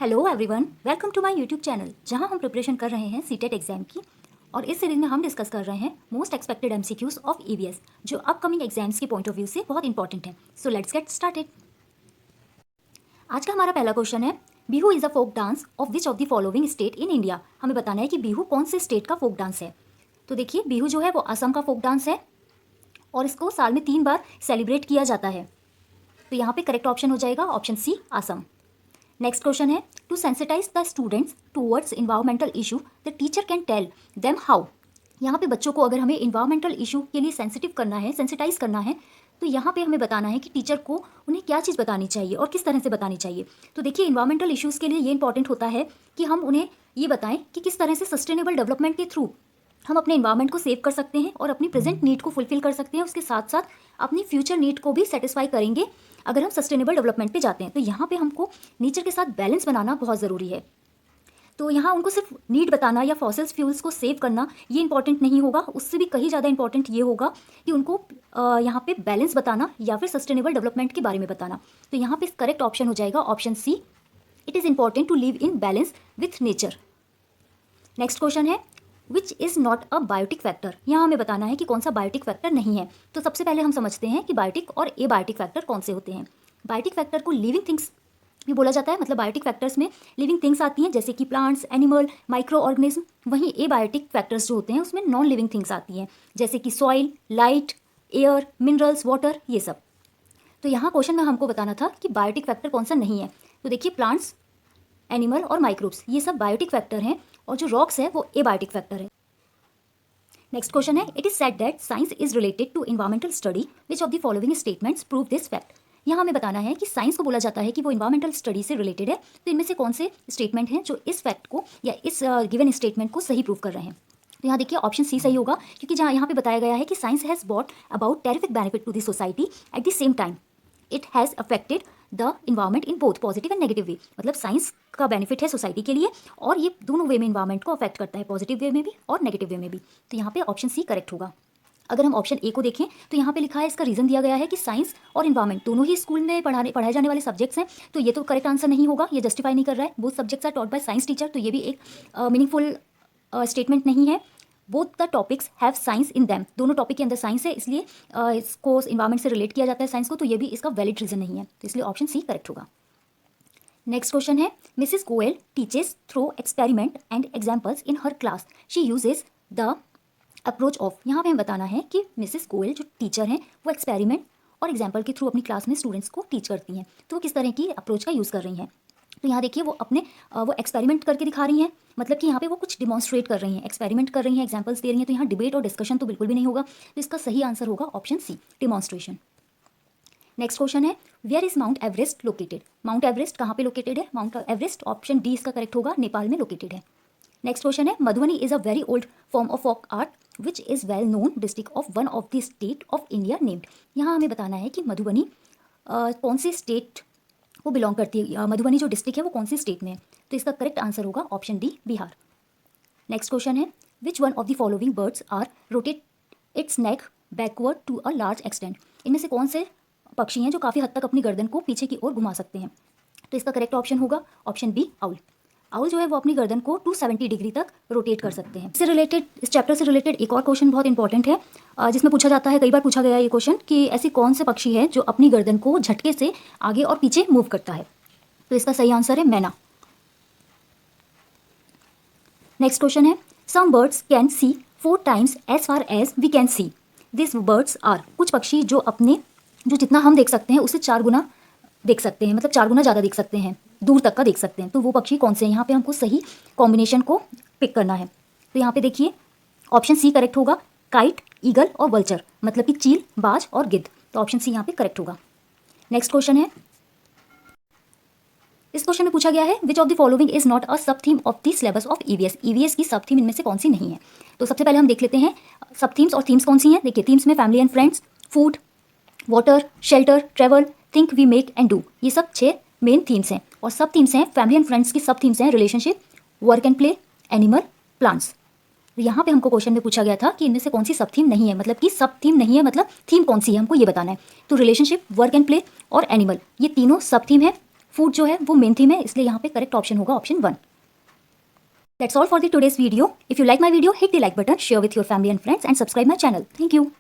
Hello everyone, welcome to my YouTube channel जहां हम preparation कर रहे हैं सीटेट एग्जाम की। और इस सीरीज में हम डिस्कस कर रहे हैं most expected MCQs of EVS जो अपकमिंग एग्जाम्स के पॉइंट ऑफ व्यू से बहुत इंपॉर्टेंट है। So let's get started. आज का हमारा पहला क्वेश्चन है, Bihu is a folk dance of which of the following state in India. हमें बताना है कि बिहू कौन से स्टेट का फोक डांस है। तो देखिए, बिहू जो है वो असम का फोक डांस है और इसको साल में 3 बार सेलिब्रेट किया जाता है। तो यहाँ पे करेक्ट ऑप्शन हो जाएगा option C, Assam. Next question है, to sensitise the students towards environmental issue the teacher can tell them how. यहाँ पे बच्चों को अगर हमें इन्वायरमेंटल इशू के लिए सेंसिटिव करना है, सेंसिटाइज करना है, तो यहाँ पे हमें बताना है कि टीचर को उन्हें क्या चीज़ बतानी चाहिए और किस तरह से बतानी चाहिए। तो देखिए, इन्वायरमेंटल इश्यूज़ के लिए ये इंपॉर्टेंट होता है कि हम उन्हें ये बताएं कि किस तरह से सस्टेनेबल डेवलपमेंट के थ्रू हम अपने इन्वायरमेंट को सेव कर सकते हैं और अपनी प्रेजेंट नीड को फुलफिल कर सकते हैं, उसके साथ साथ अपनी फ्यूचर नीड को भी सेटिस्फाई करेंगे अगर हम सस्टेनेबल डेवलपमेंट पे जाते हैं। तो यहाँ पे हमको नेचर के साथ बैलेंस बनाना बहुत ज़रूरी है। तो यहाँ उनको सिर्फ नीड बताना या फॉसिल्स फ्यूल्स को सेव करना ये इंपॉर्टेंट नहीं होगा, उससे भी कहीं ज़्यादा इंपॉर्टेंट ये होगा कि उनको यहाँ पे बैलेंस बताना या फिर सस्टेनेबल डेवलपमेंट के बारे में बताना। तो यहाँ पे करेक्ट ऑप्शन हो जाएगा option C, it is important to live in balance with nature. Next question है, which is not a biotic factor. यहाँ हमें बताना है कि कौन सा बायोटिक फैक्टर नहीं है। तो सबसे पहले हम समझते हैं कि बायोटिक और ए बायोटिक फैक्टर कौन से होते हैं। बायोटिक फैक्टर को लिविंग थिंग्स भी बोला जाता है, मतलब बायोटिक फैक्टर्स में लिविंग थिंग्स आती हैं जैसे कि प्लांट्स, एनिमल, माइक्रो ऑर्गेनिज्म। वहीं ए बायोटिक फैक्टर्स जो होते हैं उसमें नॉन लिविंग थिंग्स आती हैं जैसे कि soil, light, air, minerals, water, ये सब। तो यहाँ क्वेश्चन में हमको बताना था कि बायोटिक फैक्टर कौन सा नहीं है। तो देखिए, प्लांट्स, एनिमल और माइक्रोब्स ये सब बायोटिक फैक्टर हैं और जो रॉक्स है वो ए बायोटिक फैक्टर है। नेक्स्ट क्वेश्चन है, it is said that science is related to environmental study which of the following statements prove this fact. यहाँ हमें बताना है कि साइंस को बोला जाता है कि वो इन्वायरमेंटल स्टडी से रिलेटेड है। तो इनमें से कौन से स्टेटमेंट हैं जो इस फैक्ट को या इस गिवन स्टेटमेंट को सही प्रूव कर रहे हैं। तो यहाँ देखिए, ऑप्शन सी सही होगा, क्योंकि जहाँ यहाँ पे बताया गया है कि science has bought about terrific benefit to the society at the same time it has affected the environment in both positive and negative way. मतलब साइंस का बेनिफिट है सोसाइटी के लिए और ये दोनों वे में इन्वायरमेंट को अफेक्ट करता है, पॉजिटिव वे में भी और नेगेटिव वे में भी। तो यहाँ पे ऑप्शन सी करेक्ट होगा। अगर हम ऑप्शन ए को देखें तो यहाँ पे लिखा है, इसका रीज़न दिया गया है कि साइंस और इन्वायरमेंट दोनों ही स्कूल में पढ़ाए जाने वाले सब्जेक्ट्स हैं। तो ये तो करेक्ट आंसर नहीं होगा, ये जस्टिफाई नहीं कर रहा है। Both subjects are taught by science teacher, तो ये भी एक मीनिंगफुल स्टेटमेंट नहीं है। Both the topics have science in them, दोनों टॉपिक के अंदर साइंस है, इसलिए इसको इन्वायरमेंट से रिलेट किया जाता है साइंस को, तो ये भी इसका वैलिड रीज़न नहीं है। तो इसलिए ऑप्शन सी करेक्ट होगा। नेक्स्ट क्वेश्चन है, Mrs Goyal teaches through experiment and examples in her class, she uses the approach of. यहाँ पे हमें बताना है कि मिसिस गोयल जो टीचर हैं वो एक्सपेरिमेंट और एग्जाम्पल के थ्रू अपनी क्लास में स्टूडेंट्स को टीच करती हैं। तो वो किस तरह की अप्रोच का यूज़ कर रही हैं। तो यहाँ देखिए, वो एक्सपेरिमेंट करके दिखा रही हैं, मतलब कि यहाँ पे वो कुछ डिमॉन्स्ट्रेट कर रही हैं, एक्सपेरिमेंट कर रही हैं, एग्जाम्पल्स दे रही हैं। तो यहाँ डिबेट और डिस्कशन तो बिल्कुल भी नहीं होगा, तो इसका सही आंसर होगा option C, demonstration. Next question है, where is Mount Everest located. Mount Everest कहाँ पे लोकेटेड है। माउंट एवरेस्ट ऑप्शन डी इसका करेक्ट होगा, नेपाल में लोकेटेड है। नेक्स्ट क्वेश्चन है, Madhubani is a very old form of folk art which is well known district of one of the state of India named. यहाँ हमें बताना है कि मधुबनी कौन सी स्टेट को बिलोंग करती है, मधुबनी जो डिस्ट्रिक्ट है वो कौन सी स्टेट में है। तो इसका करेक्ट आंसर होगा option D, Bihar. Next question है, which one of the following birds are rotate its neck backward to a large extent. इनमें से कौन से पक्षी हैं जो काफ़ी हद तक अपनी गर्दन को पीछे की ओर घुमा सकते हैं। तो इसका करेक्ट ऑप्शन होगा ऑप्शन बी, आउल। आउल जो है वो अपनी गर्दन को 270 डिग्री तक रोटेट कर सकते हैं। इससे रिलेटेड, इस चैप्टर से रिलेटेड एक और क्वेश्चन बहुत इंपॉर्टेंट है, जिसमें पूछा जाता है, कई बार पूछा गया है ये क्वेश्चन, कि ऐसी कौन से पक्षी है जो अपनी गर्दन को झटके से आगे और पीछे मूव करता है। तो इसका सही आंसर है मैना। नेक्स्ट क्वेश्चन है, some birds can see 4 times as far as we can see this birds are. कुछ पक्षी जो जितना हम देख सकते हैं उससे 4 गुना देख सकते हैं, मतलब 4 गुना ज़्यादा देख सकते हैं, दूर तक का देख सकते हैं। तो वो पक्षी कौन से हैं। यहाँ पे हमको सही कॉम्बिनेशन को पिक करना है। तो यहाँ पे देखिए, ऑप्शन सी करेक्ट होगा, काइट, ईगल और वल्चर, मतलब कि चील, बाज और गिद्ध। तो ऑप्शन सी यहाँ पे करेक्ट होगा। नेक्स्ट क्वेश्चन है, इस क्वेश्चन में पूछा गया है, which of the following is not a sub theme of the syllabus of EVS. EVS की सब थीम इनमें से कौन सी नहीं है। तो सबसे पहले हम देख लेते हैं सब थीम्स और थीम्स कौन सी हैं। देखिए, थीम्स में family and friends, food, water, shelter, travel, think, we make and do, ये सब 6 मेन थीम्स हैं। और सब थीम्स हैं, फैमिली एंड फ्रेंड्स की सब थीम्स हैं relationship, work and play, animal, plants. तो यहाँ पे हमको क्वेश्चन में पूछा गया था कि इनमें से कौन सी सब थीम नहीं है, मतलब कि सब थीम नहीं है, मतलब थीम कौन सी है हमको ये बताना है। तो रिलेशनशिप, वर्क एंड प्ले और एनिमल, ये तीनों सब थीम है फूड जो है वो मेन थीम है, इसलिए यहाँ पे करेक्ट ऑप्शन होगा option 1. That's all for the today's video. If you like my video, hit the like button, share with your family and friends, and subscribe my channel. Thank you.